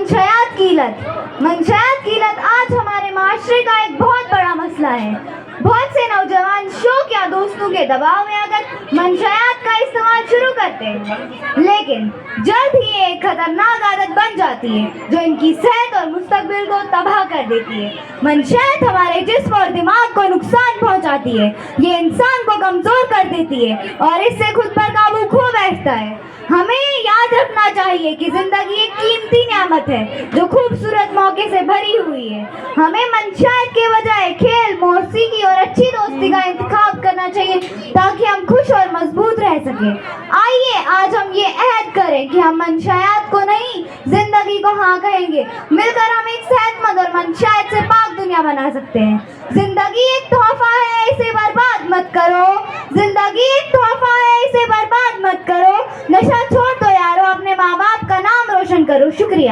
منشیات کی لت آج ہمارے معاشرے کا ایک بہت بڑا مسئلہ ہے. بہت سے نوجوان شوق یا دوستوں کے دباؤ میں اگر منشیات کا استعمال شروع کرتے ہیں، لیکن جلد ہی یہ ایک خطرناک عادت بن جاتی ہے جو ان کی صحت اور مستقبل کو تباہ کر دیتی ہے. منشیات ہمارے جسم اور دماغ کو نقصان پہنچاتی ہے. یہ انسان کو کمزور کر دیتی ہے اور اس سے خود پر قابو کھو بیٹھتا ہے. ہمیں یاد رکھنا چاہیے کہ زندگی ایک قیمتی نعمت ہے جو خوبصورت موقع سے بھری ہوئی ہے. ہمیں منشیات کے بجائے کھیل، موسیقی اور اچھی دوستی کا انتخاب کرنا چاہیے تاکہ ہم خوش اور مضبوط رہ سکیں. آئیے آج ہم یہ عہد کریں کہ ہم منشیات کو نہیں، زندگی کو ہاں کہیں گے. مل کر ہم ایک صحت مند اور منشیات سے پاک دنیا بنا سکتے ہیں. زندگی ایک تحفہ ہے، اسے برباد مت کرو. زندگی ایک تحفہ ہے، اسے برباد مت کرو. نشہ چھوڑ دو یارو، اپنے ماں باپ کا نام روشن کرو. شکریہ.